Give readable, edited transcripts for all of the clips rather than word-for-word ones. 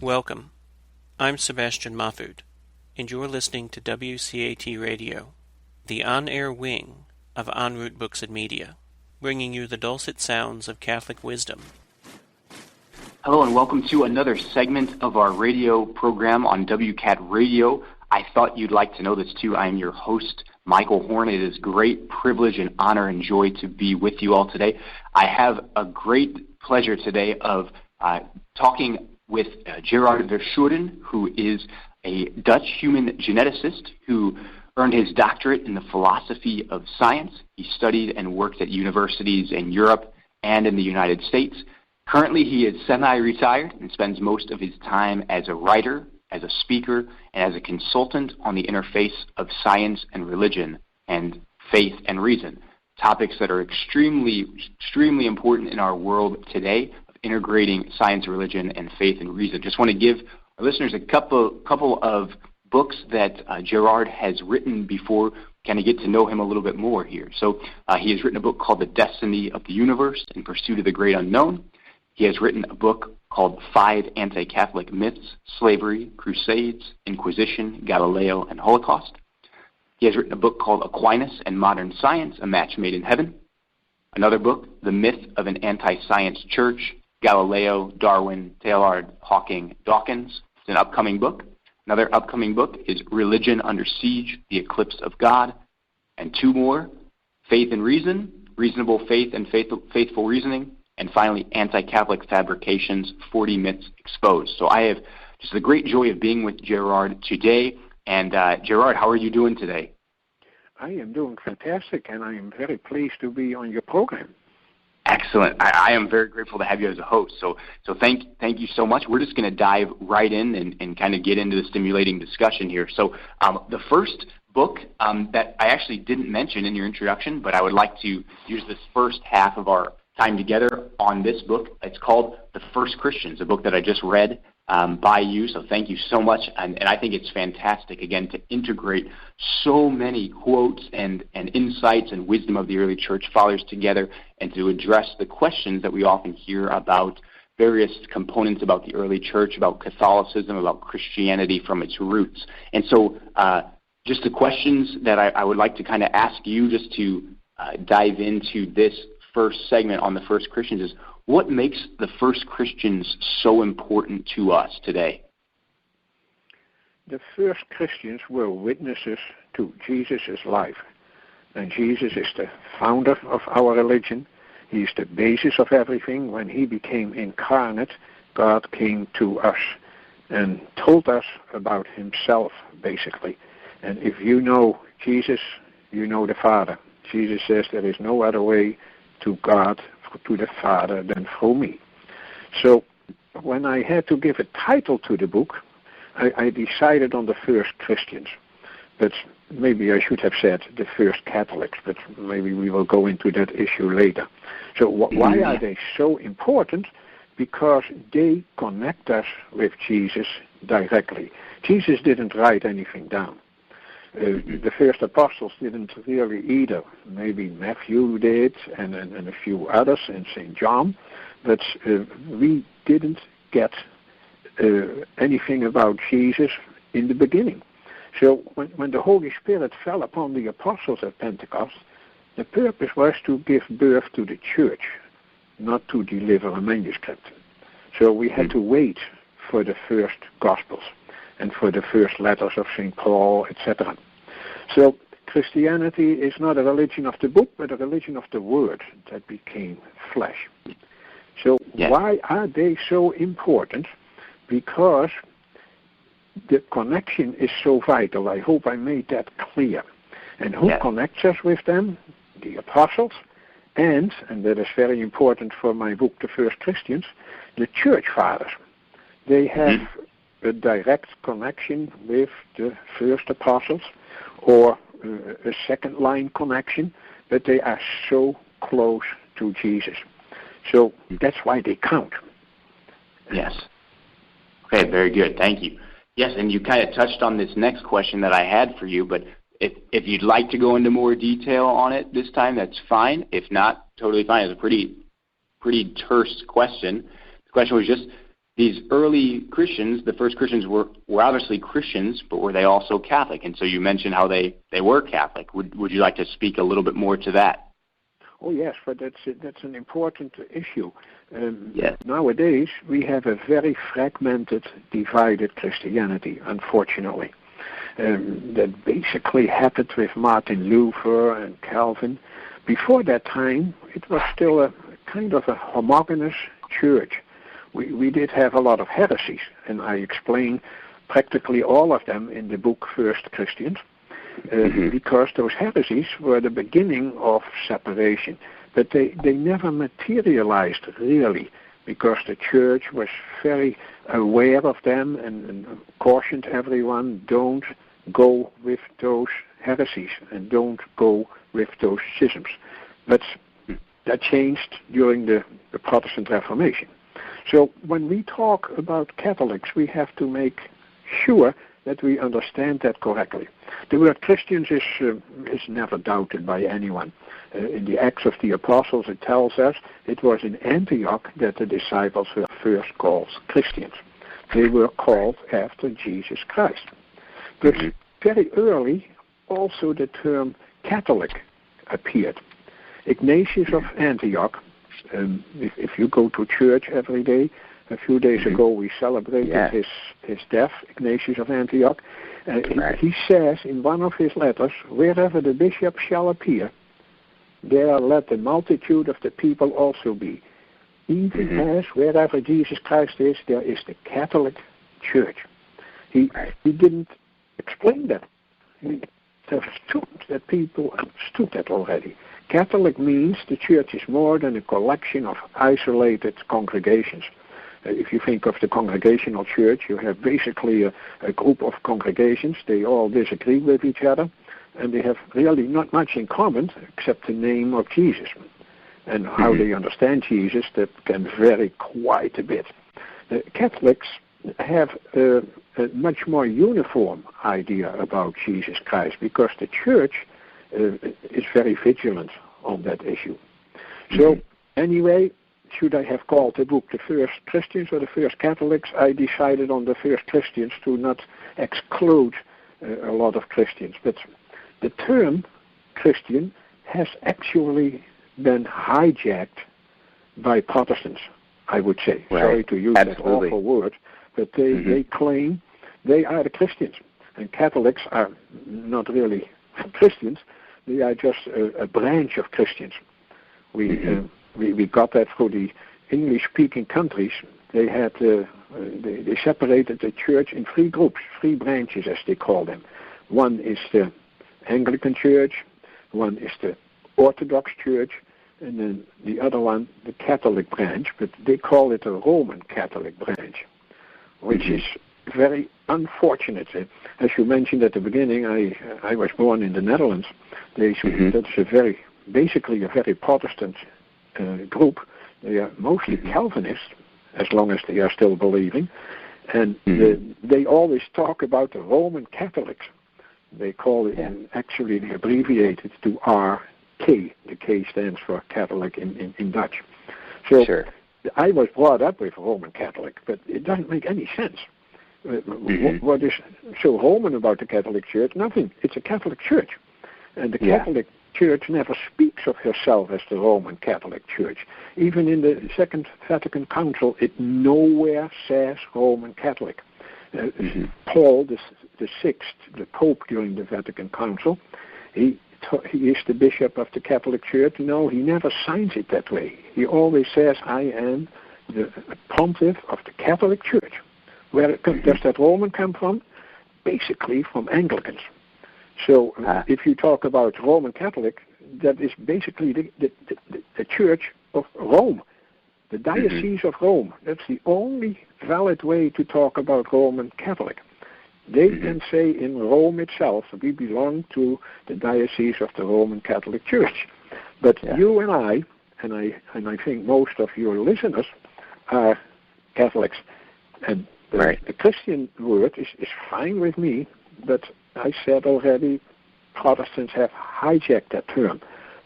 Welcome. I'm Sebastian Mahfoud, and you're listening to WCAT Radio, the on-air wing of En Route Books and Media, bringing you the dulcet sounds of Catholic wisdom. Hello and welcome to another segment of our radio program on WCAT Radio. I thought you'd like to know this too. I am your host, Michael Horn. It is a great privilege and honor and joy to be with you all today. I have a great pleasure today of talking with Gerard Verschuuren, who is a Dutch human geneticist who earned his doctorate in the philosophy of science. He studied and worked at universities in Europe and in the United States. Currently, he is semi-retired and spends most of his time as a writer, as a speaker, and as a consultant on the interface of science and religion and faith and reason, topics that are extremely important in our world today, integrating science, religion, and faith and reason. Just want to give our listeners a couple of books that Gerard has written before kind of get to know him a little bit more here. So he has written a book called The Destiny of the Universe in Pursuit of the Great Unknown. He has written a book called 5 Anti-Catholic Myths, Slavery, Crusades, Inquisition, Galileo, and Holocaust. He has written a book called Aquinas and Modern Science, A Match Made in Heaven. Another book, The Myth of an Anti-Science Church, Galileo, Darwin, Teilhard, Hawking, Dawkins. It's an upcoming book. Another upcoming book is Religion Under Siege, The Eclipse of God. And two more, Faith and Reason, Reasonable Faith and Faithful Reasoning. And finally, Anti-Catholic Fabrications, 40 Myths Exposed. So I have just the great joy of being with Gerard today. And Gerard, how are you doing today? I am doing fantastic, and I am very pleased to be on your program. Excellent. I am very grateful to have you as a host. So thank you so much. We're just going to dive right in and kind of get into the stimulating discussion here. So the first book that I actually didn't mention in your introduction, but I would like to use this first half of our time together on this book. It's called The First Christians, a book that I just read by you, so thank you so much. And I think it's fantastic, again, to integrate so many quotes and insights and wisdom of the early church fathers together and to address the questions that we often hear about various components about the early church, about Catholicism, about Christianity from its roots. And so just the questions that I would like to kind of ask you just to dive into this first segment on the first Christians is, what makes the first Christians so important to us today? The first Christians were witnesses to Jesus' life. And Jesus is the founder of our religion. He is the basis of everything. When he became incarnate, God came to us and told us about himself, basically. And if you know Jesus, you know the Father. Jesus says there is no other way to God, to the Father, than through me. So when I had to give a title to the book, I decided on the first Christians. But maybe I should have said the first Catholics, but maybe we will go into that issue later. So why are they so important? Because they connect us with Jesus directly. Jesus didn't write anything down. The first apostles didn't really either. Maybe Matthew did and a few others and St. John. But we didn't get anything about Jesus in the beginning. So when the Holy Spirit fell upon the apostles at Pentecost, the purpose was to give birth to the church, not to deliver a manuscript. So we had to wait for the first Gospels and for the first letters of St. Paul, etc. So Christianity is not a religion of the book, but a religion of the Word that became flesh. So why are they so important? Because the connection is so vital. I hope I made that clear. And who connects us with them? The apostles, and that is very important for my book, The First Christians, the church fathers. They have a direct connection with the first apostles, or a second line connection, but they are so close to Jesus. So that's why they count. Yes. Okay, very good. Thank you. Yes, and you kind of touched on this next question that I had for you, but if you'd like to go into more detail on it this time, that's fine. If not, totally fine. It's a pretty terse question. The question was just, these early Christians, the first Christians were obviously Christians, but were they also Catholic? And so you mentioned how they were Catholic. Would you like to speak a little bit more to that? Oh yes, but that's an important issue. Yes. Nowadays we have a very fragmented, divided Christianity, unfortunately. That basically happened with Martin Luther and Calvin. Before that time, it was still a kind of a homogeneous church. We did have a lot of heresies, and I explain practically all of them in the book First Christians, because those heresies were the beginning of separation. But they never materialized really, because the church was very aware of them and cautioned everyone, don't go with those heresies and don't go with those schisms. But that changed during the Protestant Reformation. So when we talk about Catholics, we have to make sure that we understand that correctly. The word Christians is never doubted by anyone. In the Acts of the Apostles, it tells us it was in Antioch that the disciples were first called Christians. They were called after Jesus Christ. But very early, also the term Catholic appeared. Ignatius of Antioch, if you go to church every day, a few days ago we celebrated his death, Ignatius of Antioch. He says in one of his letters, wherever the bishop shall appear, there let the multitude of the people also be. Even as wherever Jesus Christ is, there is the Catholic Church. He didn't explain that. He understood that people understood that already. Catholic means the church is more than a collection of isolated congregations. If you think of the congregational church, you have basically a group of congregations. They all disagree with each other, and they have really not much in common except the name of Jesus. And how they understand Jesus, that can vary quite a bit. Catholics have a much more uniform idea about Jesus Christ, because the church is very vigilant on that issue. So anyway, should I have called the book The First Christians or The First Catholics? I decided on The First Christians to not exclude a lot of Christians. But the term Christian has actually been hijacked by Protestants, I would say. Right. Sorry to use that awful word, but they claim they are the Christians. And Catholics are not really Christians. They are just a branch of Christians. We got that through the English-speaking countries. They had they separated the church in three groups, three branches as they call them. One is the Anglican Church, one is the Orthodox Church, and then the other one, the Catholic branch, but they call it a Roman Catholic branch, which is very unfortunate. As you mentioned at the beginning, I was born in the Netherlands. That's basically a very Protestant group. They are mostly Calvinist, as long as they are still believing, and they always talk about the Roman Catholics. They call it, actually they abbreviate it to RK. The K stands for Catholic in Dutch. So I was brought up with Roman Catholic, but it doesn't make any sense. What is so Roman about the Catholic Church? Nothing. It's a Catholic Church. And the Catholic Church never speaks of herself as the Roman Catholic Church. Even in the Second Vatican Council, it nowhere says Roman Catholic. Paul the Sixth, the Pope during the Vatican Council, he is the bishop of the Catholic Church. No, he never signs it that way. He always says, I am the pontiff of the Catholic Church. Where does that Roman come from? Basically from Anglicans. So if you talk about Roman Catholic, that is basically the Church of Rome, the Diocese of Rome. That's the only valid way to talk about Roman Catholic. They can say in Rome itself, we belong to the Diocese of the Roman Catholic Church. But you and I think most of your listeners are Catholics. And the Christian word is fine with me, but I said already, Protestants have hijacked that term.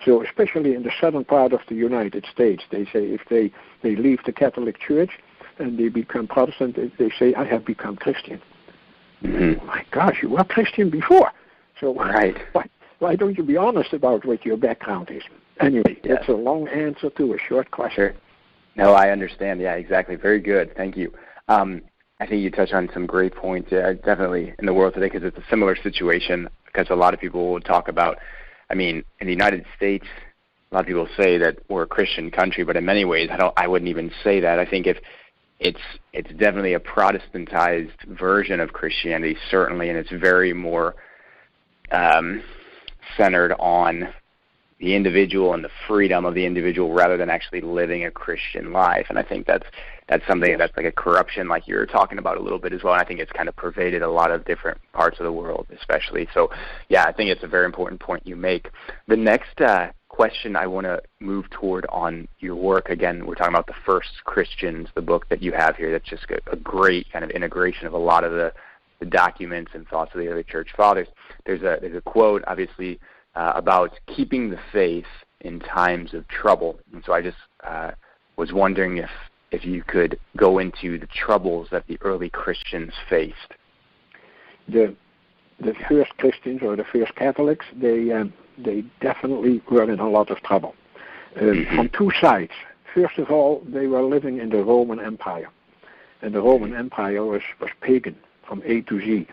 So especially in the southern part of the United States, they say if they leave the Catholic Church, and they become Protestant, they say, I have become Christian. Mm-hmm. Oh my gosh, you were Christian before. So right. why don't you be honest about what your background is? Anyway, yes. That's a long answer to a short question. Sure. No, I understand. Yeah, exactly. Very good. Thank you. I think you touched on some great points. Yeah, definitely in the world today, because it's a similar situation. Because a lot of people will talk about, in the United States, a lot of people say that we're a Christian country, but in many ways, I wouldn't even say that. I think if it's definitely a Protestantized version of Christianity, certainly, and it's very more centered on the individual and the freedom of the individual rather than actually living a Christian life. And I think that's something that's like a corruption, like you were talking about a little bit as well. And I think it's kind of pervaded a lot of different parts of the world, especially. So, yeah, I think it's a very important point you make. The next question I want to move toward on your work, again, we're talking about the First Christians, the book that you have here. That's just a great kind of integration of a lot of the documents and thoughts of the early church fathers. There's a quote, obviously, about keeping the faith in times of trouble. And so I just was wondering if you could go into the troubles that the early Christians faced. The first Christians, or the first Catholics, they definitely were in a lot of trouble. From two sides. First of all, they were living in the Roman Empire. And the Roman Empire was pagan from A to Z.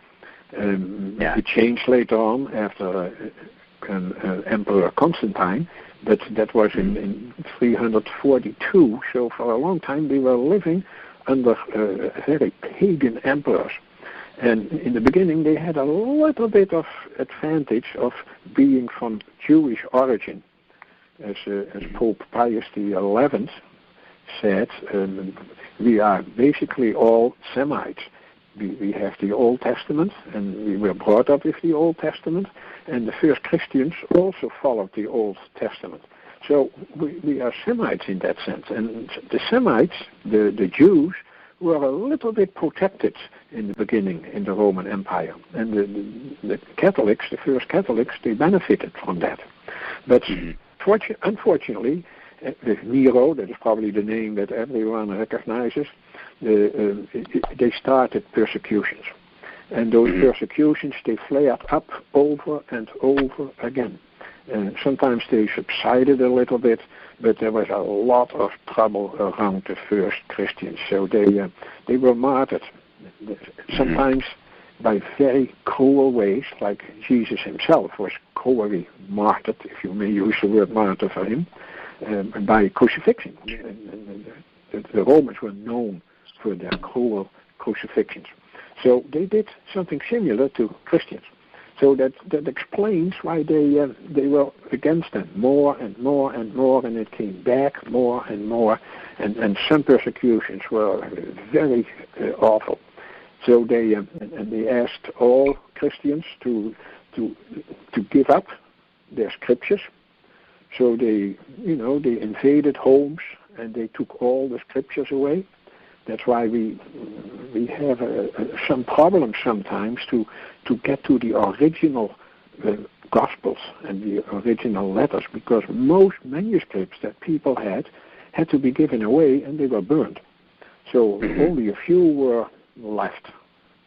It changed later on after Emperor Constantine, but that was in 342. So for a long time they were living under very pagan emperors. And in the beginning they had a little bit of advantage of being from Jewish origin. As Pope Pius XI said, we are basically all Semites. We have the Old Testament, and we were brought up with the Old Testament, and the first Christians also followed the Old Testament. So we are Semites in that sense. And the Semites, the Jews, were a little bit protected in the beginning in the Roman Empire. And the Catholics, the first Catholics, they benefited from that. But unfortunately, with Nero, that is probably the name that everyone recognizes, they started persecutions. And those persecutions, they flared up over and over again. Sometimes they subsided a little bit, but there was a lot of trouble around the first Christians. So they were martyred, sometimes by very cruel ways, like Jesus himself was cruelly martyred, if you may use the word martyr for him, by crucifixion. The Romans were known for their cruel crucifixions. So they did something similar to Christians. So that explains why they were against them more and more and more, and it came back more and more, and some persecutions were very awful. So they asked all Christians to give up their scriptures. So they invaded homes and they took all the scriptures away. That's why we have some problems sometimes to get to the original Gospels and the original letters, because most manuscripts that people had to be given away and they were burned. So only a few were left,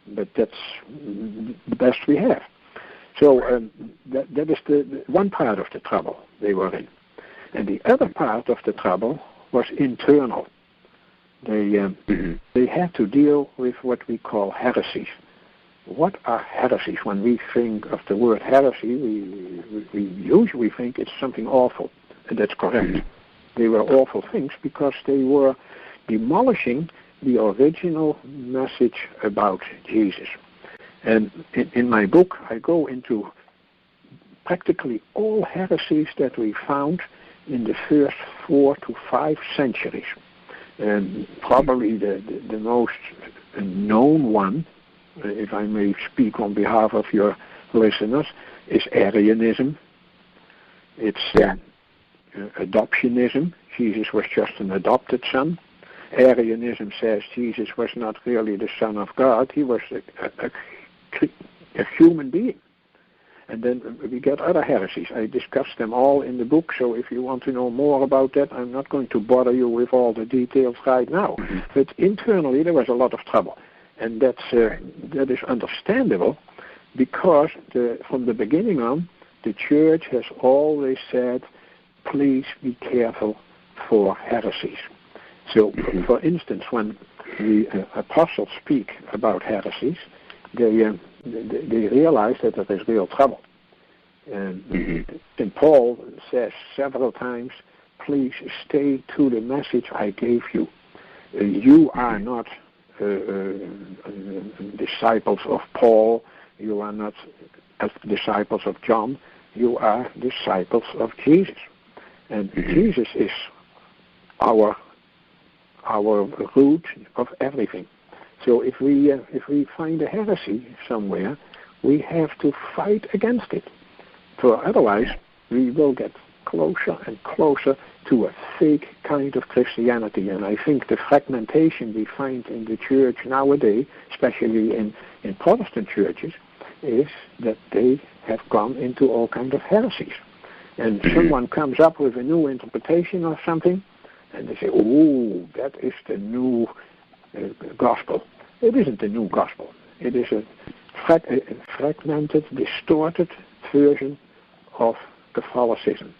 but that's the best we have. So that is the one part of the trouble they were in. And the other part of the trouble was internal. They had to deal with what we call heresies. What are heresies? When we think of the word heresy, we usually think it's something awful, and that's correct. They were awful things because they were demolishing the original message about Jesus. And in my book, I go into practically all heresies that we found in the first 4 to 5 centuries. And probably the most known one, if I may speak on behalf of your listeners, is Arianism. It's adoptionism. Jesus was just an adopted son. Arianism says Jesus was not really the Son of God. He was a human being. And then we get other heresies. I discuss them all in the book, so if you want to know more about that, I'm not going to bother you with all the details right now. But internally, there was a lot of trouble. And that is understandable, because from the beginning on, the church has always said, please be careful for heresies. So, for instance, when the apostles speak about heresies, they realize that there is real trouble. And Paul says several times, please stay to the message I gave you. You are not disciples of Paul. You are not disciples of John. You are disciples of Jesus. And Jesus is our root of everything. So if we find a heresy somewhere, we have to fight against it. For otherwise, we will get closer and closer to a fake kind of Christianity. And I think the fragmentation we find in the church nowadays, especially in Protestant churches, is that they have gone into all kinds of heresies. And someone comes up with a new interpretation or something, and they say, oh, that is the new gospel. It isn't the new gospel. It is a fragmented, distorted version of Catholicism.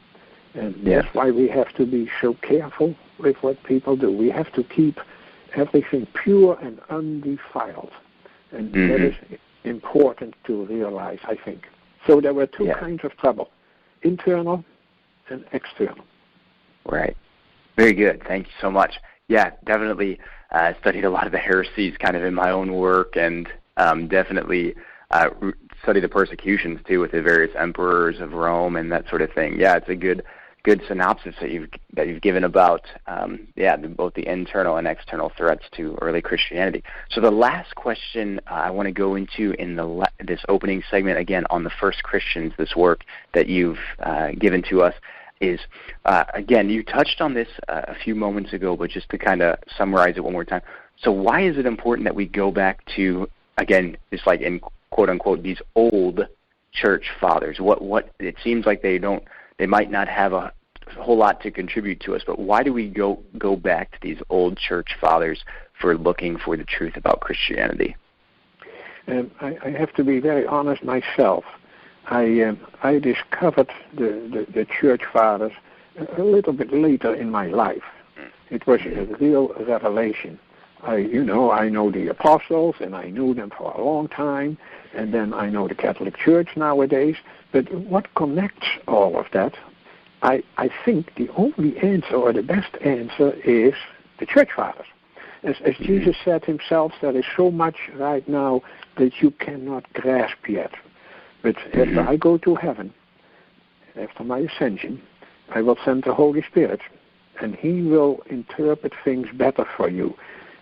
And that's why we have to be so careful with what people do. We have to keep everything pure and undefiled. And that is important to realize, I think. So there were two kinds of trouble, internal and external. Right. Very good. Thank you so much. Yeah, definitely studied a lot of the heresies kind of in my own work, and definitely studied the persecutions too with the various emperors of Rome and that sort of thing. Yeah, it's a good synopsis that you've given about both the internal and external threats to early Christianity. So the last question I want to go into in this opening segment, again on the first Christians, this work that you've given to us, is again, you touched on this a few moments ago, but just to kind of summarize it one more time. So why is it important that we go back to, again, just like in quote unquote these old church fathers? What it seems like they might not have a whole lot to contribute to us, but why do we go back to these old church fathers for looking for the truth about Christianity? I have to be very honest myself. I discovered the church fathers a little bit later in my life. It was a real revelation. I know the apostles, and I knew them for a long time, and then I know the Catholic Church nowadays. But what connects all of that? I think the only answer, or the best answer, is the church fathers. As Jesus said himself, there is so much right now that you cannot grasp yet. But after I go to heaven, after my ascension, I will send the Holy Spirit, and he will interpret things better for you.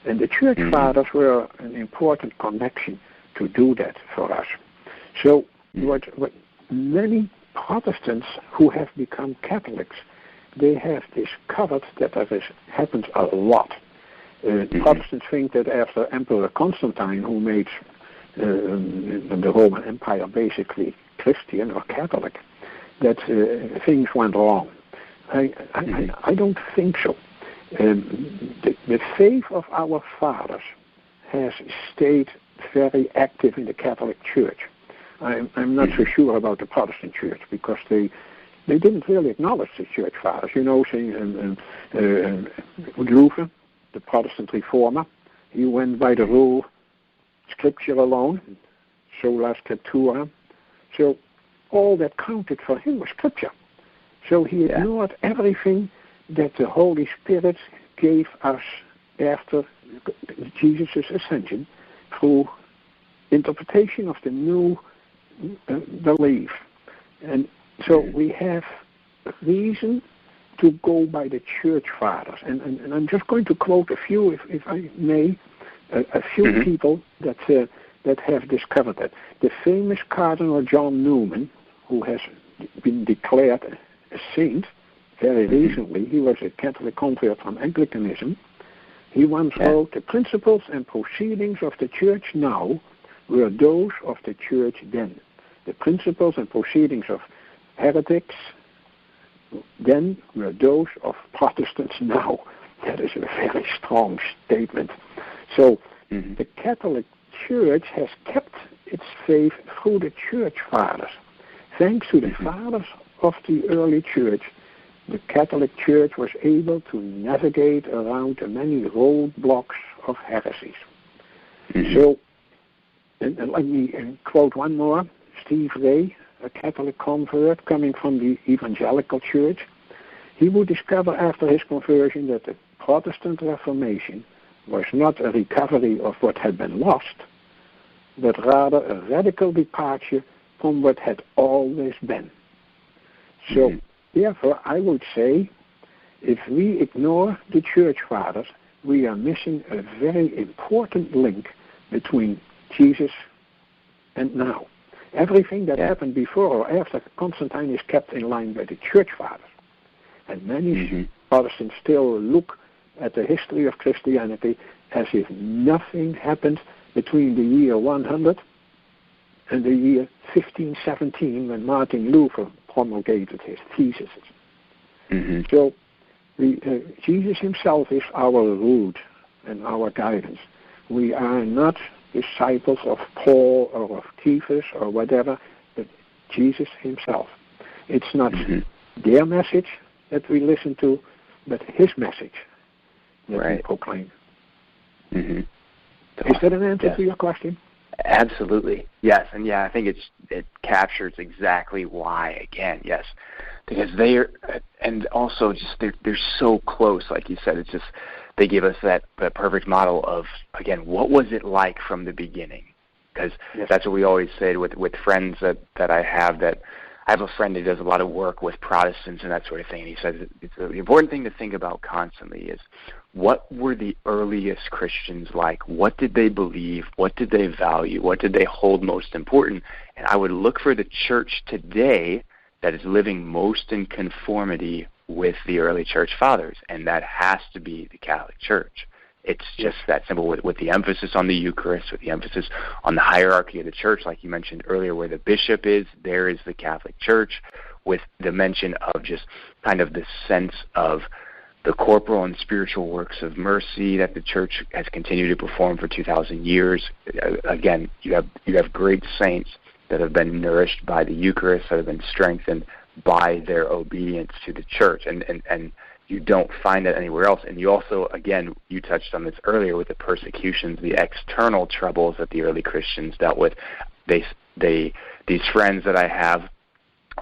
And the church fathers were an important connection to do that for us. So what many Protestants who have become Catholics, they have discovered that happens a lot. Protestants think that after Emperor Constantine, who made the Roman Empire basically Christian or Catholic, that things went wrong. I don't think so. The faith of our fathers has stayed very active in the Catholic Church. I'm not so sure about the Protestant Church, because they didn't really acknowledge the church fathers. Saying Luther, the Protestant reformer, he went by the rule Scripture alone, sola scriptura. So all that counted for him was Scripture. So he ignored everything that the Holy Spirit gave us after Jesus' ascension through interpretation of the new belief. And so we have reason to go by the church fathers. And I'm just going to quote a few, if I may, a few people that have discovered that. The famous Cardinal John Newman, who has been declared a saint very recently, he was a Catholic convert from Anglicanism. He once wrote, "The principles and proceedings of the Church now were those of the Church then. the principles and proceedings of heretics then were those of Protestants now. That is a very strong statement. So the Catholic Church has kept its faith through the church fathers. Thanks to the fathers of the early church, the Catholic Church was able to navigate around the many roadblocks of heresies. So, and let me quote one more. Steve Ray, a Catholic convert coming from the evangelical church, he would discover after his conversion that the Protestant Reformation was not a recovery of what had been lost, but rather a radical departure from what had always been. So, therefore, I would say, if we ignore the church fathers, we are missing a very important link between Jesus and now. Everything that happened before or after Constantine is kept in line by the church fathers. And many Protestants still look at the history of Christianity as if nothing happened between the year 100 and the year 1517 when Martin Luther promulgated his theses. So Jesus himself is our root and our guidance. We are not disciples of Paul or of Cephas or whatever, but Jesus himself. It's not their message that we listen to, but his message that we proclaim. Is that an answer to your question? Absolutely. Yes. And I think it captures exactly why, again, yes. Because they are, and also just they're so close, like you said. It's just, they give us that perfect model of, again, what was it like from the beginning? Because that's what we always say with friends that I have. That I have a friend who does a lot of work with Protestants and that sort of thing, and he says the important thing to think about constantly is, what were the earliest Christians like? What did they believe? What did they value? What did they hold most important? And I would look for the church today that is living most in conformity with the early church fathers, and that has to be the Catholic Church. It's just that simple, with the emphasis on the Eucharist, with the emphasis on the hierarchy of the church, like you mentioned earlier, where the bishop is, there is the Catholic Church, with the mention of just kind of the sense of the corporal and spiritual works of mercy that the church has continued to perform for 2,000 years. Again, you have great saints that have been nourished by the Eucharist, that have been strengthened by their obedience to the church, and you don't find that anywhere else. And you also, again, you touched on this earlier with the persecutions, the external troubles that the early Christians dealt with. These friends that I have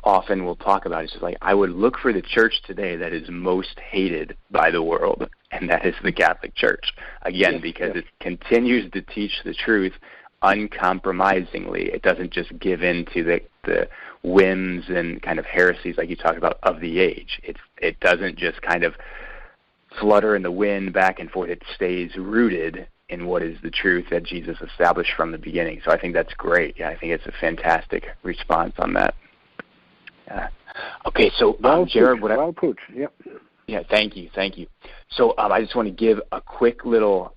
often will talk about, it's just like, I would look for the church today that is most hated by the world, and that is the Catholic Church. Again, because it continues to teach the truth uncompromisingly. It doesn't just give in to the whims and kind of heresies like you talked about of the age. It doesn't just kind of flutter in the wind back and forth. It stays rooted in what is the truth that Jesus established from the beginning. So I think that's great. I think it's a fantastic response on that. Okay, so Gerard, well put. Yep. Yeah, thank you. So I just want to give a quick little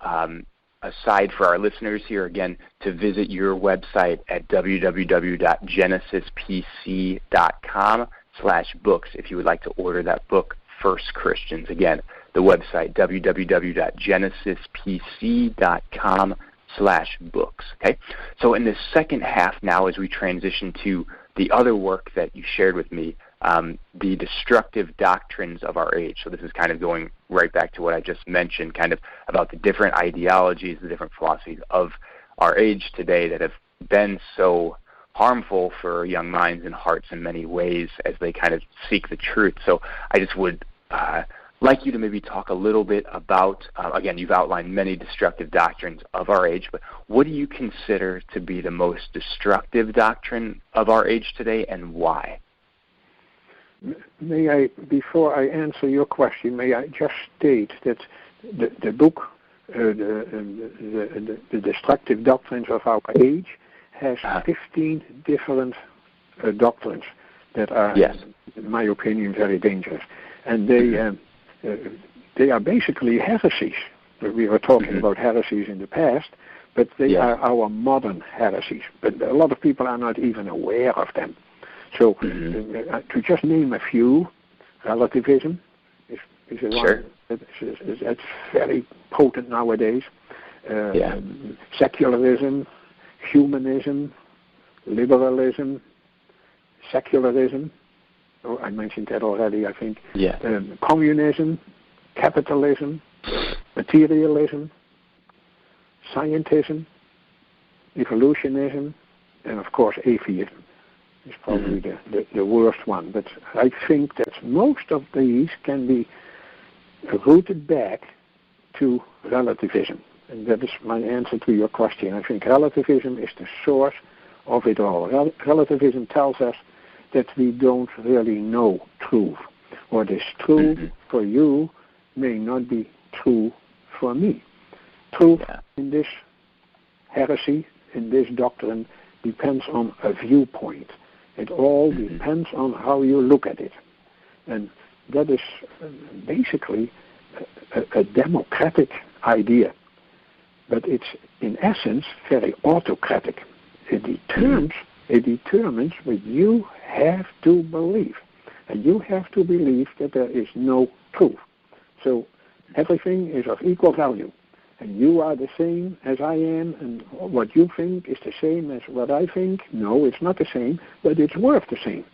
aside for our listeners here, again, to visit your website at www.genesispc.com/books if you would like to order that book, First Christians. Again, the website, www.genesispc.com/books. Okay? So in the second half now, as we transition to the other work that you shared with me, the destructive doctrines of our age. So this is kind of going right back to what I just mentioned, kind of about the different ideologies, the different philosophies of our age today that have been so harmful for young minds and hearts in many ways as they kind of seek the truth. So I just would like you to maybe talk a little bit about, again, you've outlined many destructive doctrines of our age, but what do you consider to be the most destructive doctrine of our age today, and why? May I, before I answer your question, may I just state that the book, the Destructive Doctrines of Our Age, has 15 different doctrines that are, in my opinion, very dangerous. And they are basically heresies. We were talking about heresies in the past, but they are our modern heresies. But a lot of people are not even aware of them. So to just name a few, relativism is a one that's very potent nowadays. Secularism, humanism, liberalism, secularism. Oh, I mentioned that already, I think. Communism, capitalism, materialism, scientism, evolutionism, and of course atheism is probably the worst one. But I think that most of these can be rooted back to relativism. And that is my answer to your question. I think relativism is the source of it all. Relativism tells us that we don't really know truth. What is true for you may not be true for me. Truth in this heresy, in this doctrine, depends on a viewpoint. It all depends on how you look at it. And that is basically a democratic idea. But it's, in essence, very autocratic. It determines what you have to believe. And you have to believe that there is no truth. So everything is of equal value. And you are the same as I am, and what you think is the same as what I think. No, it's not the same, but it's worth the same.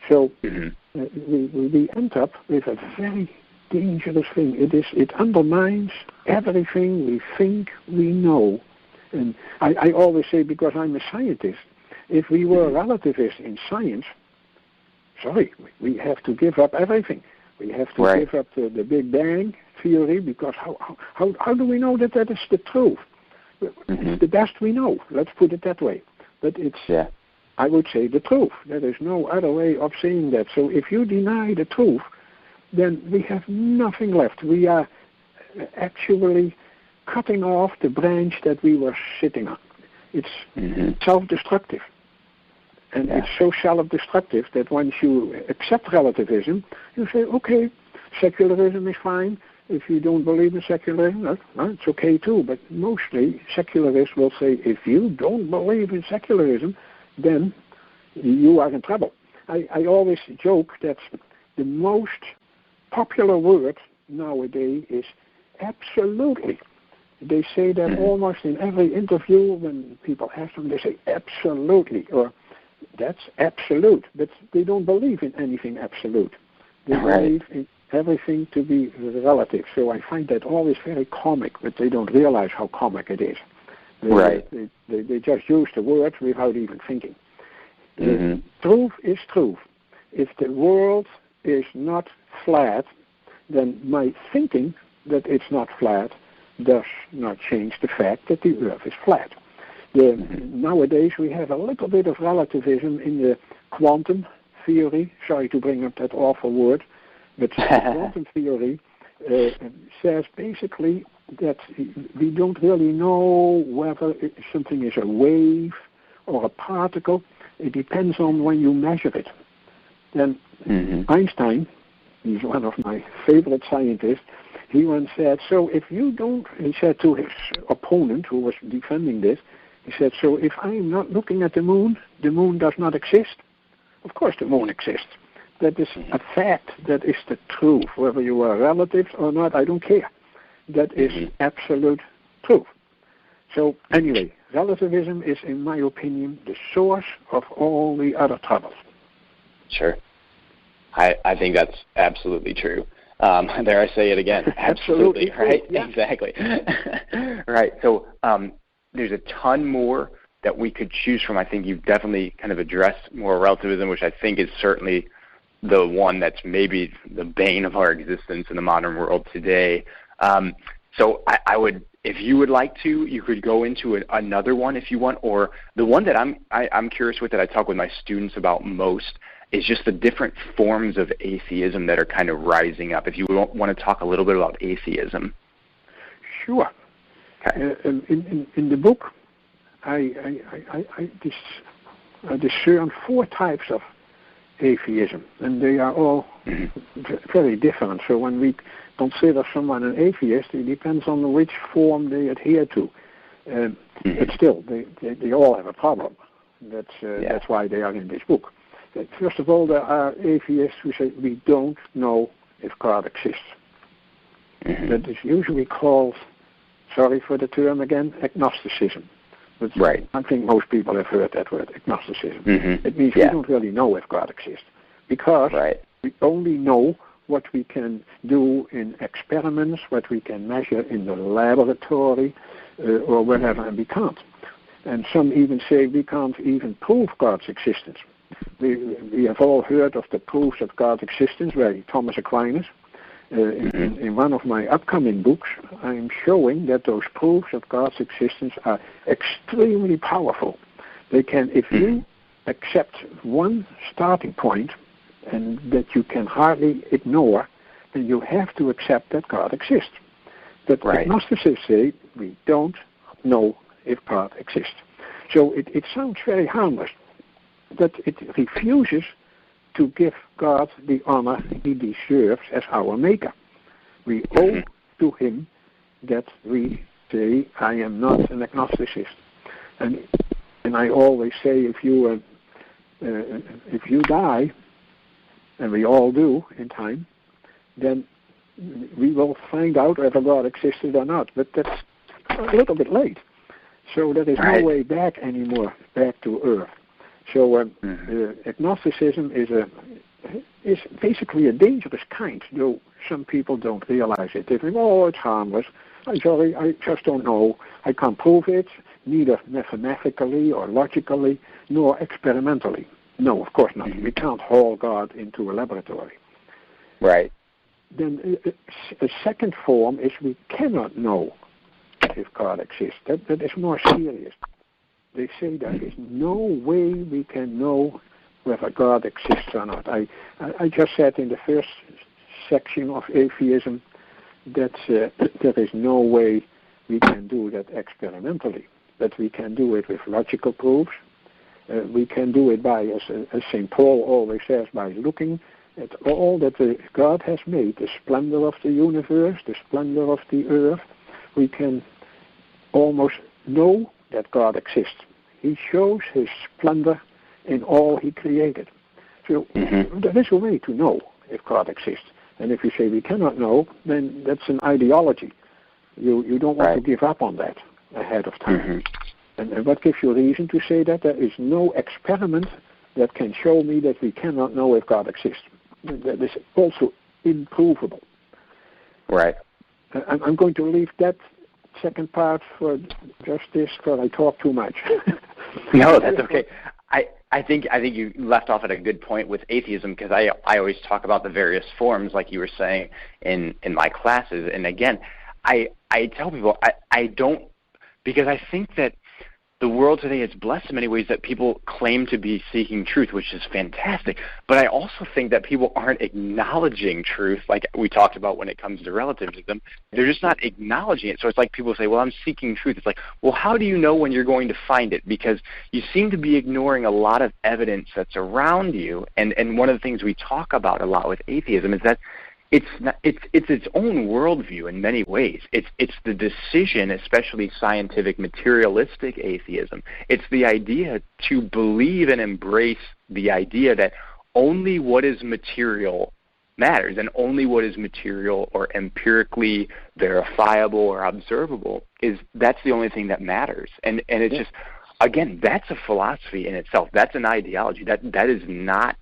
So we end up with a very dangerous thing. It undermines everything we think we know. And I always say, because I'm a scientist, if we were relativists in science, we have to give up everything. We have to give up the Big Bang theory, because how do we know that is the truth? It's the best we know. Let's put it that way. But it's, I would say, the truth. There is no other way of saying that. So if you deny the truth, then we have nothing left. We are actually cutting off the branch that we were sitting on. It's self-destructive. And it's so self-destructive that once you accept relativism, you say, okay, secularism is fine. If you don't believe in secularism, it's okay too. But mostly secularists will say, if you don't believe in secularism, then you are in trouble. I always joke that the most popular word nowadays is absolutely. They say that almost in every interview when people ask them, they say absolutely, or that's absolute. But they don't believe in anything absolute. They believe in everything to be relative. So I find that always very comic, but they don't realize how comic it is. They just use the word without even thinking. Truth is truth. If the world is not flat, then my thinking that it's not flat does not change the fact that the earth is flat. Nowadays we have a little bit of relativism in the quantum theory. Sorry to bring up that awful word, but quantum theory says basically that we don't really know whether something is a wave or a particle. It depends on when you measure it. Then Einstein, he's one of my favorite scientists, he once said, so if you don't, he said to his opponent who was defending this, he said, so if I'm not looking at the moon does not exist? Of course the moon exists. That is a fact. That is the truth. Whether you are relatives or not, I don't care. That is absolute truth. So anyway, relativism is, in my opinion, the source of all the other troubles. Sure. I think that's absolutely true. There I say it again. Absolutely. Right? Yeah. Exactly. Right. So there's a ton more that we could choose from. I think you've definitely kind of addressed more relativism, which I think is certainly the one that's maybe the bane of our existence in the modern world today. So I would, if you would like to, you could go into another one if you want, or the one that I'm curious with, that I talk with my students about most, is just the different forms of atheism that are kind of rising up. If you want to talk a little bit about atheism. Sure. Okay. In the book, I discern 4 types of atheism, and they are all very different. So when we consider someone an atheist, it depends on which form they adhere to. But still, they all have a problem. That's why they are in this book. First of all, there are atheists who say we don't know if God exists. That is usually called, sorry for the term again, agnosticism. But I think most people have heard that word, agnosticism. It means we don't really know if God exists, because we only know what we can do in experiments, what we can measure in the laboratory, or wherever, and we can't. And some even say we can't even prove God's existence. We have all heard of the proofs of God's existence by Thomas Aquinas. In one of my upcoming books, I'm showing that those proofs of God's existence are extremely powerful. They can, if you accept one starting point, and that you can hardly ignore, then you have to accept that God exists. But agnostics say we don't know if God exists. So it sounds very harmless, but it refuses to give God the honor he deserves as our maker. We owe to him that we say, I am not an agnosticist. And I always say, if you die, and we all do in time, then we will find out whether God existed or not. But that's a little bit late. So there is no way back anymore, back to earth. So agnosticism is basically a dangerous kind, though some people don't realize it. They think, oh, it's harmless. I'm sorry, I just don't know. I can't prove it, neither mathematically or logically, nor experimentally. No, of course not. We can't haul God into a laboratory. Right. Then a second form is we cannot know if God exists. That is more serious. They say there is no way we can know whether God exists or not. I just said in the first section of atheism that there is no way we can do that experimentally, but we can do it with logical proofs. We can do it by, as St. Paul always says, by looking at all that God has made, the splendor of the universe, the splendor of the earth. We can almost know that God exists. He shows his splendor in all he created. So there is a way to know if God exists. And if you say we cannot know, then that's an ideology. You don't want to give up on that ahead of time. And what gives you reason to say that? There is no experiment that can show me that we cannot know if God exists. That is also improvable. Right. I'm going to leave that second part for just this, because I talk too much. No, that's okay. I think you left off at a good point with atheism, because I always talk about the various forms, like you were saying in my classes. And again, I tell people I don't, because I think that the world today is blessed in many ways that people claim to be seeking truth, which is fantastic. But I also think that people aren't acknowledging truth, like we talked about when it comes to relativism. They're just not acknowledging it. So it's like people say, well, I'm seeking truth. It's like, well, how do you know when you're going to find it? Because you seem to be ignoring a lot of evidence that's around you. And one of the things we talk about a lot with atheism is that it's its own worldview in many ways. It's the decision, especially scientific materialistic atheism. It's the idea to believe and embrace the idea that only what is material matters, and only what is material or empirically verifiable or observable that's the only thing that matters. And it's just, again, that's a philosophy in itself. That's an ideology. That is not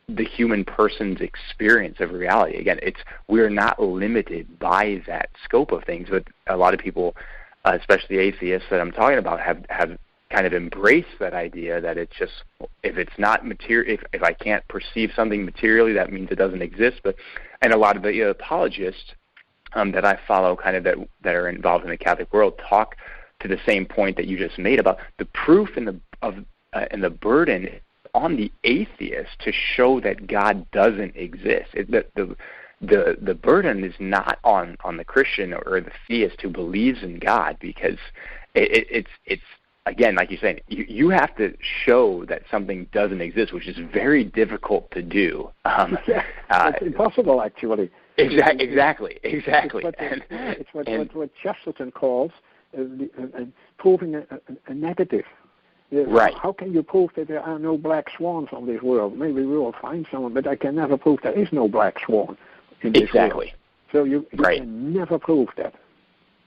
the human person's experience of reality. Again, we're not limited by that scope of things, but a lot of people, especially atheists that I'm talking about, have kind of embraced that idea that it's just, if it's not material, if I can't perceive something materially, that means it doesn't exist. And a lot of the apologists that I follow, kind of that are involved in the Catholic world, talk to the same point that you just made about the proof and the burden on the atheist to show that God doesn't exist. The burden is not on the Christian or the theist who believes in God, because it's again, like you said, you have to show that something doesn't exist, which is very difficult to do. It's impossible, actually. Exactly. It's what Chesterton calls proving a negative. Right. How can you prove that there are no black swans on this world? Maybe we will find someone, but I can never prove there is no black swan in this world. Exactly. So you can never prove that.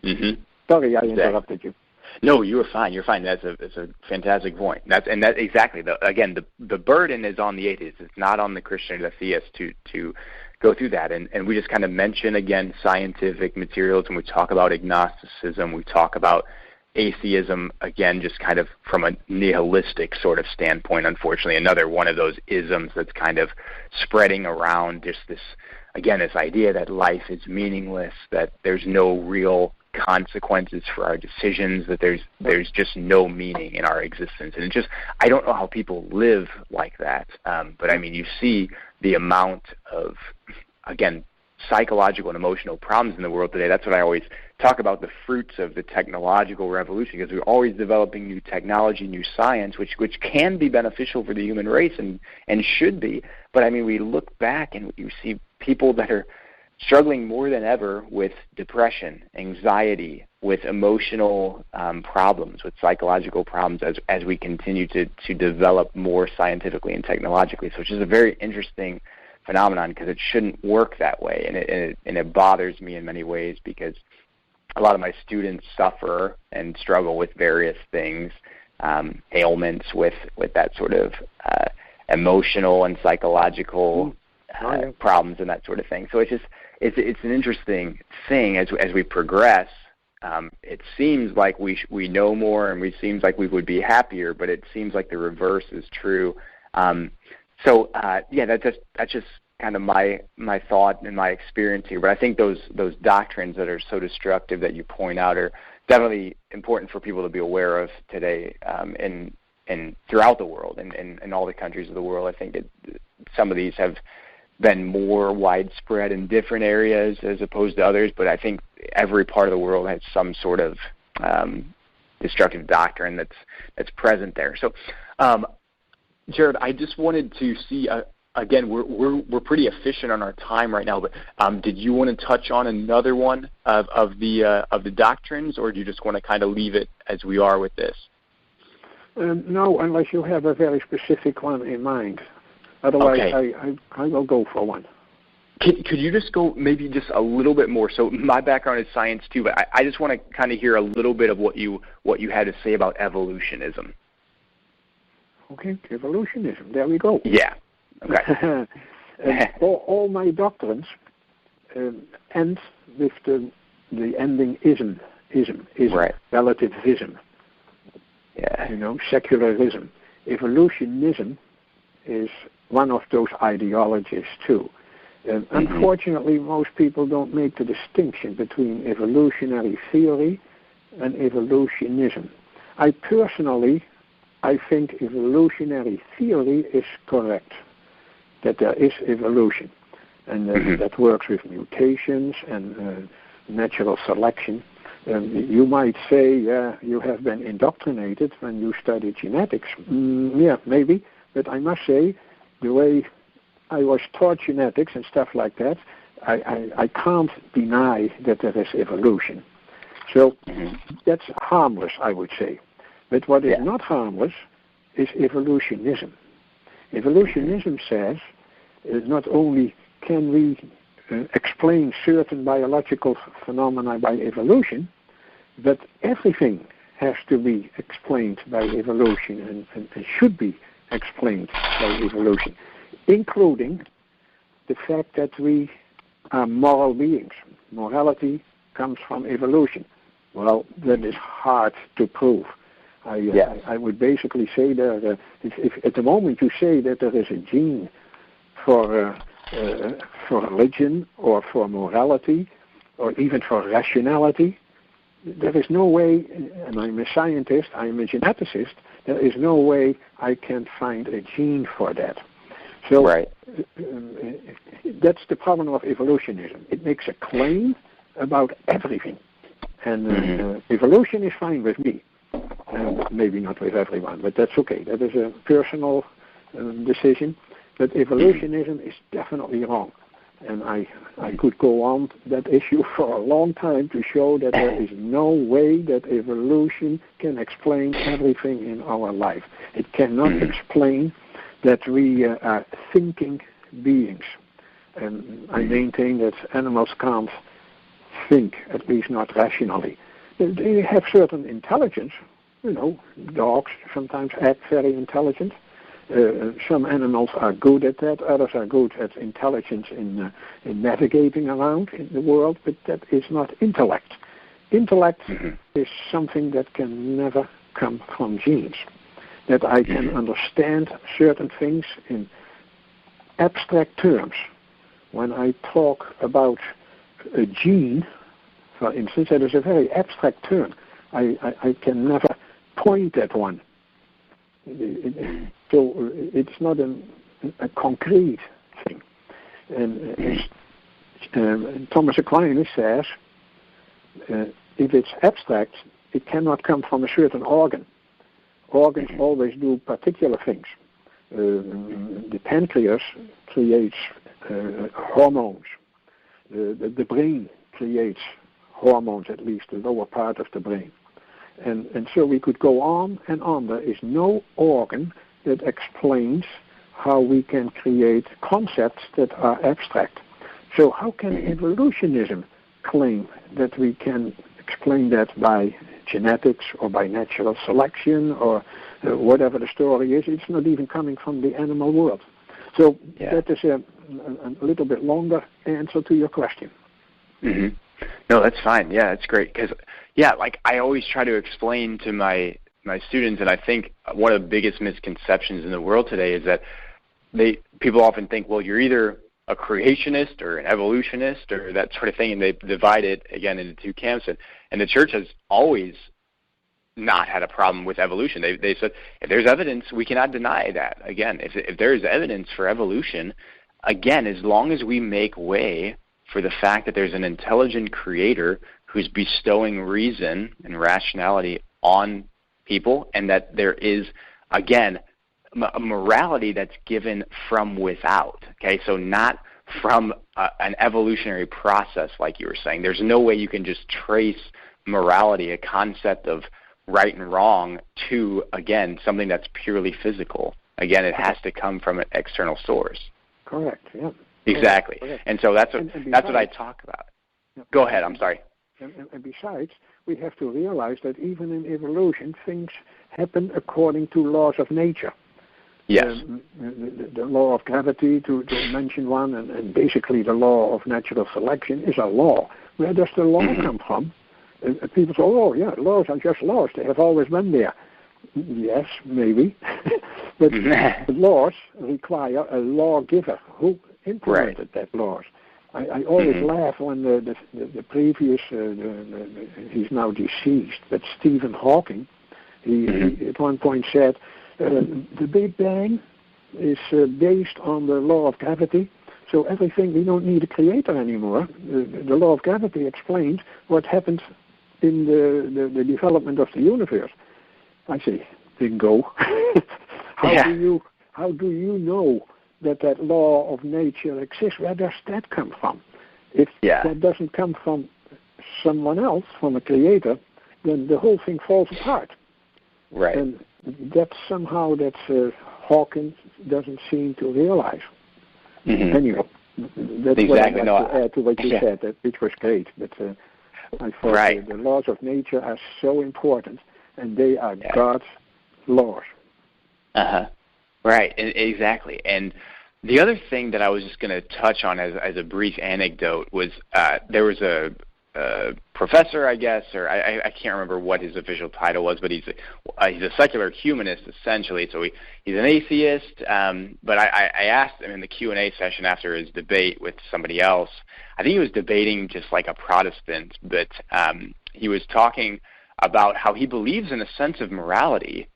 Mm-hmm. Sorry, I interrupted you. No, you were fine. You're fine. That's a fantastic point. That exactly. The burden is on the atheist. It's not on the Christian or the theist to go through that. And we just kind of mention again scientific materials, and we talk about agnosticism. We talk about atheism again, just kind of from a nihilistic sort of standpoint. Unfortunately, another one of those isms that's kind of spreading around. Just this idea that life is meaningless, that there's no real consequences for our decisions, that there's just no meaning in our existence. And I don't know how people live like that. But I mean, you see the amount of, again, psychological and emotional problems in the world today. That's what I always talk about, the fruits of the technological revolution, because we're always developing new technology, new science, which can be beneficial for the human race and should be. But I mean, we look back and you see people that are struggling more than ever with depression, anxiety, with emotional problems, with psychological problems as we continue to develop more scientifically and technologically. So it's just a very interesting phenomenon, because it shouldn't work that way, and it bothers me in many ways, because a lot of my students suffer and struggle with various things, ailments with that sort of emotional and psychological problems and that sort of thing. So it's an interesting thing as we progress. It seems like we know more, and it seems like we would be happier, but it seems like the reverse is true. That's just kind of my thought and my experience here. But I think those doctrines that are so destructive that you point out are definitely important for people to be aware of today, and throughout the world, and in all the countries of the world. I think some of these have been more widespread in different areas as opposed to others, but I think every part of the world has some sort of destructive doctrine that's present there. So, Gerard, I just wanted to see again, we're pretty efficient on our time right now, but did you want to touch on another one of the doctrines, or do you just want to kind of leave it as we are with this? No, unless you have a very specific one in mind. Otherwise, okay. I will go for one. Could you just go maybe just a little bit more? So my background is science too, but I just want to kind of hear a little bit of what you had to say about evolutionism. Okay, evolutionism. There we go. Yeah. Okay. all my doctrines end with the ending ism, right. Relativism. Yeah. Secularism. Evolutionism is one of those ideologies too. Unfortunately, most people don't make the distinction between evolutionary theory and evolutionism. I think evolutionary theory is correct, that there is evolution, and that works with mutations and natural selection. You might say, you have been indoctrinated when you study genetics. Yeah, maybe, but I must say, the way I was taught genetics and stuff like that, I can't deny that there is evolution. So that's harmless, I would say. But what is not harmless is evolutionism. Evolutionism says not only can we explain certain biological phenomena by evolution, but everything has to be explained by evolution and should be explained by evolution, including the fact that we are moral beings. Morality comes from evolution. Well, that is hard to prove. I would basically say that if at the moment you say that there is a gene for religion or for morality or even for rationality, there is no way, and I'm a scientist, I'm a geneticist, there is no way I can find a gene for that. So that's the problem of evolutionism. It makes a claim about everything. And evolution is fine with me. Maybe not with everyone, but that's okay. That is a personal decision. But evolutionism is definitely wrong. And I could go on that issue for a long time to show that there is no way that evolution can explain everything in our life. It cannot explain that we are thinking beings. And I maintain that animals can't think, at least not rationally. They have certain intelligence. Dogs sometimes act very intelligent. Some animals are good at that. Others are good at intelligence in navigating around in the world, but that is not intellect. Intellect is something that can never come from genes. That I can understand certain things in abstract terms. When I talk about a gene, for instance, that is a very abstract term. I can never point at one. So it's not a concrete thing. And Thomas Aquinas says, if it's abstract, it cannot come from a certain organ. Organs always do particular things. The pancreas creates hormones. The brain creates hormones, at least the lower part of the brain. And so we could go on and on. There is no organ that explains how we can create concepts that are abstract. So how can evolutionism claim that we can explain that by genetics or by natural selection or whatever the story is? It's not even coming from the animal world. So that is a little bit longer answer to your question. Mm-hmm. No, that's fine. Yeah, that's great. Because, like I always try to explain to my students, and I think one of the biggest misconceptions in the world today is that people often think, well, you're either a creationist or an evolutionist or that sort of thing, and they divide it, again, into two camps. And the church has always not had a problem with evolution. They said, if there's evidence, we cannot deny that. Again, if there is evidence for evolution, again, as long as we make way for the fact that there's an intelligent creator who's bestowing reason and rationality on people, and that there is, again, a morality that's given from without, okay? So not from an evolutionary process, like you were saying. There's no way you can just trace morality, a concept of right and wrong, to, again, something that's purely physical. Again, it has to come from an external source. Correct, yeah. Exactly. Correct. And so that's what I talk about. Yeah. Go ahead, I'm sorry. And besides, we have to realize that even in evolution, things happen according to laws of nature. Yes. The law of gravity, to mention one, and basically the law of natural selection is a law. Where does the law come from? People say, laws are just laws. They have always been there. Yes, maybe. But laws require a lawgiver who implemented that laws. I always laugh when the previous, he's now deceased, but Stephen Hawking, he at one point said, the Big Bang is based on the law of gravity, so everything, we don't need a creator anymore. The law of gravity explains what happened in the development of the universe. I say, bingo. How do you know that law of nature exists? Where does that come from? If that doesn't come from someone else, from a creator, then the whole thing falls apart. Right. And that's somehow that Hawkins doesn't seem to realize. Mm-hmm. Anyway, that's what I'd like to add to what you said, which was great. But I thought the laws of nature are so important, and they are God's laws. Right, exactly. And the other thing that I was just going to touch on as a brief anecdote was there was a professor, I guess, or I can't remember what his official title was, but he's a secular humanist, essentially. So he's an atheist, but I asked him in the Q&A session after his debate with somebody else. I think he was debating just like a Protestant, but he was talking about how he believes in a sense of morality,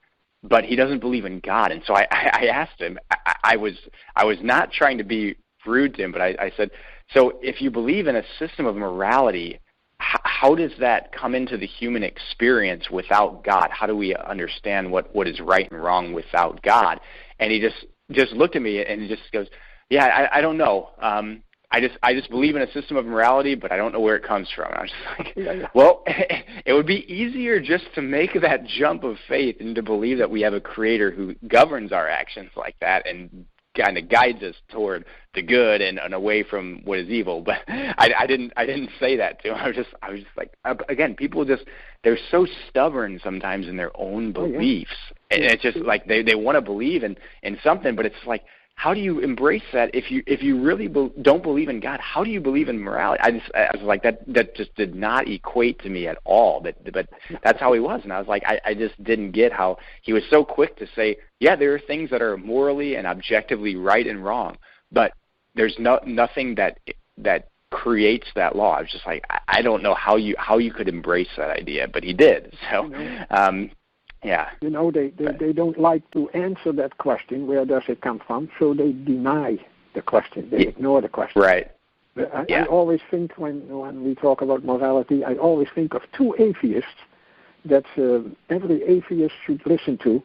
but he doesn't believe in God. And so I asked him, I was not trying to be rude to him, but I said, so if you believe in a system of morality, how does that come into the human experience without God? How do we understand what is right and wrong without God? And he just looked at me and he just goes, I don't know. I just believe in a system of morality, but I don't know where it comes from. I was just like, well, it would be easier just to make that jump of faith and to believe that we have a creator who governs our actions like that and kind of guides us toward the good and away from what is evil. But I didn't say that to him. I was just like, again, people they're so stubborn sometimes in their own beliefs. And it's just like they want to believe in something, but it's like, how do you embrace that if you really don't believe in God? How do you believe in morality? I was like, that just did not equate to me at all. But that's how he was, and I was like, I just didn't get how he was so quick to say, yeah, there are things that are morally and objectively right and wrong, but there's nothing that creates that law. I was just like, I don't know how you could embrace that idea, but he did. So. Yeah. They don't like to answer that question, where does it come from, so they deny the question. They ignore the question. Right. I always think when we talk about morality, I always think of two atheists that every atheist should listen to.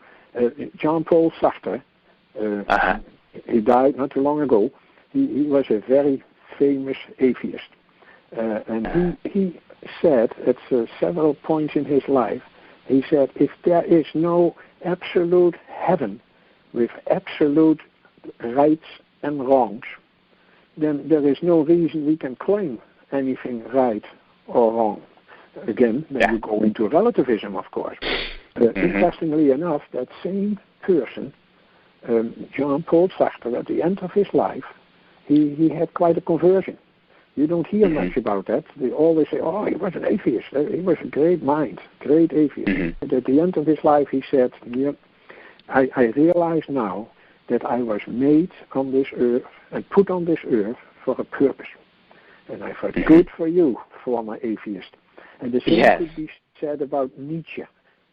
Jean Paul Sartre, he died not too long ago. He was a very famous atheist. And he said at several points in his life, he said, if there is no absolute heaven with absolute rights and wrongs, then there is no reason we can claim anything right or wrong. Again, then you go into relativism, of course. Interestingly enough, that same person, Jean-Paul Sartre, at the end of his life, he had quite a conversion. You don't hear much about that. They always say, oh, he was an atheist. He was a great mind, great atheist. And at the end of his life, he said, I realize now that I was made on this earth and put on this earth for a purpose. And I thought, good for you, former atheist. And the same could be said about Nietzsche,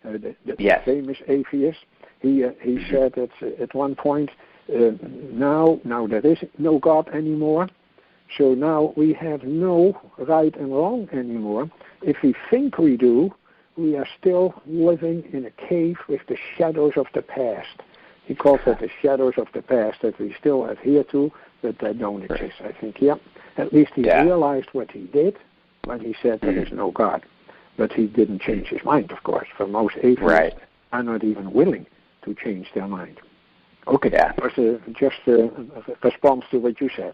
the famous atheist. He said that at one point, now there is no God anymore. So now we have no right and wrong anymore. If we think we do, we are still living in a cave with the shadows of the past. He calls that the shadows of the past that we still adhere to, but they don't exist. I think, at least he realized what he did when he said there is no God. But he didn't change his mind, of course. For most atheists are not even willing to change their mind. Okay, that was just a response to what you said.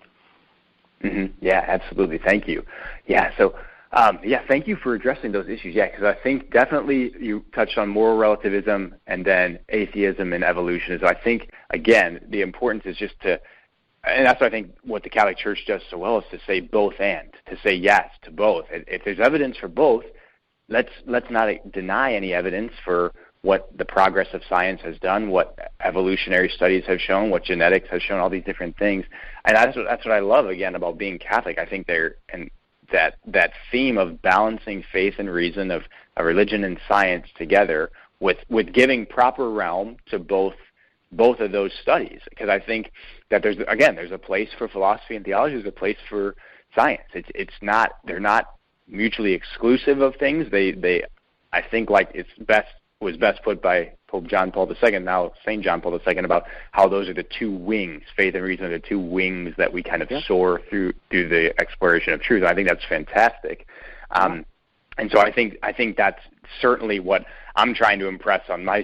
Yeah, absolutely. Thank you. Yeah, so, thank you for addressing those issues. Yeah, because I think definitely you touched on moral relativism and then atheism and evolutionism. I think, again, the importance is just to, and that's what I think what the Catholic Church does so well, is to say both and, to say yes to both. If there's evidence for both, let's not deny any evidence for what the progress of science has done, what evolutionary studies have shown, what genetics has shown, all these different things. And that's what I love, again, about being Catholic. I think that theme of balancing faith and reason, of religion and science together, with giving proper realm to both of those studies. Because I think that there's a place for philosophy and theology, there's a place for science. They're not mutually exclusive of things. I think, like was best put by Pope John Paul II, now St. John Paul II, about how those are the two wings. Faith and reason are the two wings that we kind of soar through the exploration of truth. I think that's fantastic. And so I think that's certainly what I'm trying to impress on my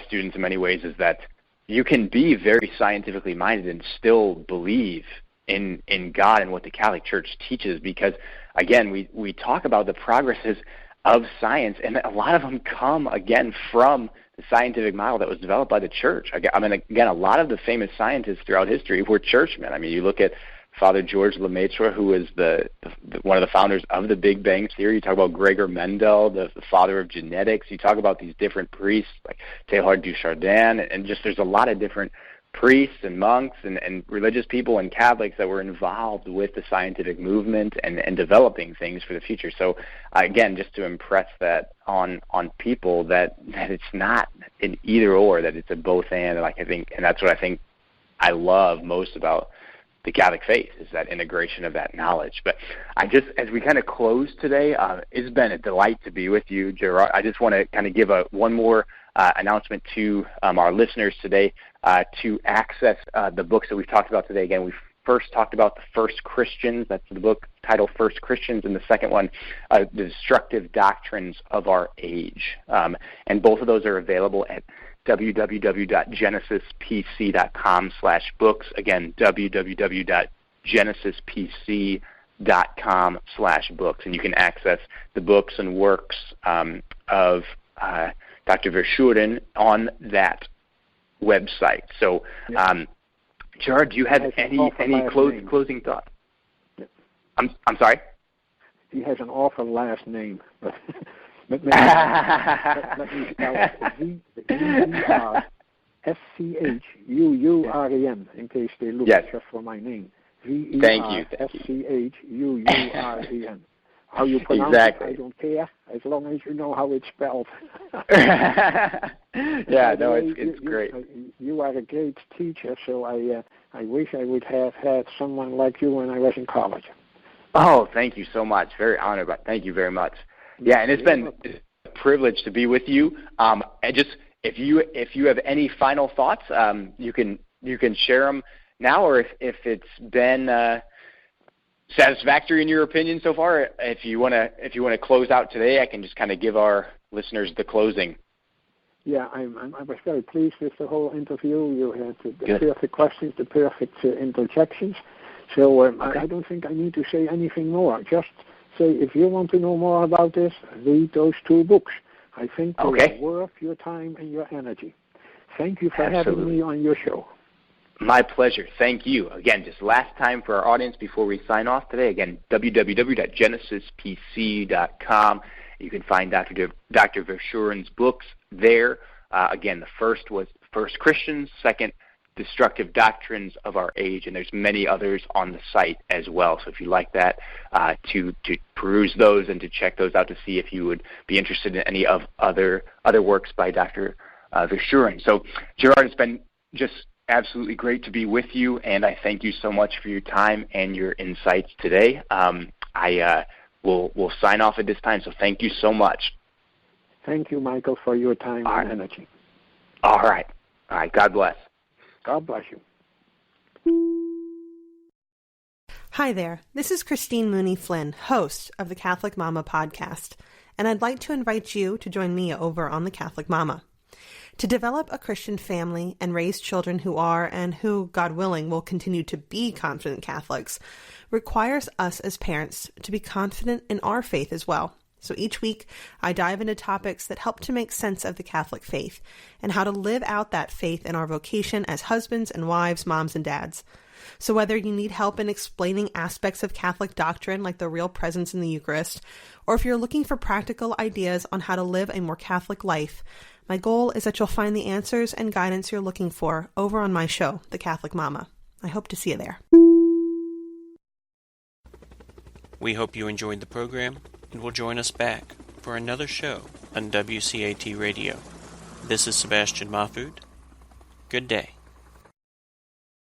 students in many ways, is that you can be very scientifically minded and still believe in God and what the Catholic Church teaches, because, again, we talk about the progresses of science, and a lot of them come, again, from the scientific model that was developed by the Church. I mean, again, a lot of the famous scientists throughout history were churchmen. I mean, you look at Father George Lemaitre, who was one of the founders of the Big Bang Theory. You talk about Gregor Mendel, the father of genetics. You talk about these different priests like Teilhard du Chardin, and just there's a lot of different priests and monks and religious people and Catholics that were involved with the scientific movement and developing things for the future. So, again, just to impress that on people that it's not an either or, that it's a both and that's what I think I love most about the Catholic faith, is that integration of that knowledge. But as we kind of close today, it's been a delight to be with you, Gerard. I just want to kind of give one more announcement to our listeners today to access the books that we've talked about today. Again, we've first talked about the First Christians. That's the book titled First Christians, and the second one, The Destructive Doctrines of Our Age. And both of those are available at www.genesispc.com/books. Again, www.genesispc.com/books. And you can access the books and works of Dr. Verschuuren on that website. So, Gerard, do you have any closing thoughts? Yeah. I'm sorry? He has an awful last name. But let me spell it. Verschuuren, in case they look just for my name. Verschuuren. How you pronounce it, I don't care, as long as you know how it's spelled. It's great. You are a great teacher, so I wish I would have had someone like you when I was in college. Oh, thank you so much. Very honored, but thank you very much. Yeah, and it's been a privilege to be with you. And just if you have any final thoughts, you can share them now, or if it's been satisfactory in your opinion so far. If you want to close out today, I can just kind of give our listeners the closing. Yeah, I was very pleased with the whole interview. You had the perfect questions, the perfect interjections. So I don't think I need to say anything more. Just say, if you want to know more about this, read those two books. I think they're worth your time and your energy. Thank you for having me on your show. My pleasure. Thank you. Again, just last time for our audience before we sign off today. Again, www.genesispc.com. You can find Dr. Verschuuren's books there. Again, the first was First Christians, second, Destructive Doctrines of Our Age, and there's many others on the site as well. So if you like that, to peruse those and to check those out to see if you would be interested in any of other works by Dr. Verschuuren. So, Gerard, it's been just absolutely great to be with you, and I thank you so much for your time and your insights today. We'll sign off at this time, so thank you so much. Thank you, Michael, for your time and energy. All right. God bless. God bless you. Hi there. This is Christine Mooney Flynn, host of the Catholic Mama podcast, and I'd like to invite you to join me over on the Catholic Mama. To develop a Christian family and raise children who are, and who, God willing, will continue to be confident Catholics, requires us as parents to be confident in our faith as well. So each week, I dive into topics that help to make sense of the Catholic faith and how to live out that faith in our vocation as husbands and wives, moms and dads. So whether you need help in explaining aspects of Catholic doctrine like the real presence in the Eucharist, or if you're looking for practical ideas on how to live a more Catholic life, my goal is that you'll find the answers and guidance you're looking for over on my show, The Catholic Mama. I hope to see you there. We hope you enjoyed the program and will join us back for another show on WCAT Radio. This is Sebastian Mahfood. Good day.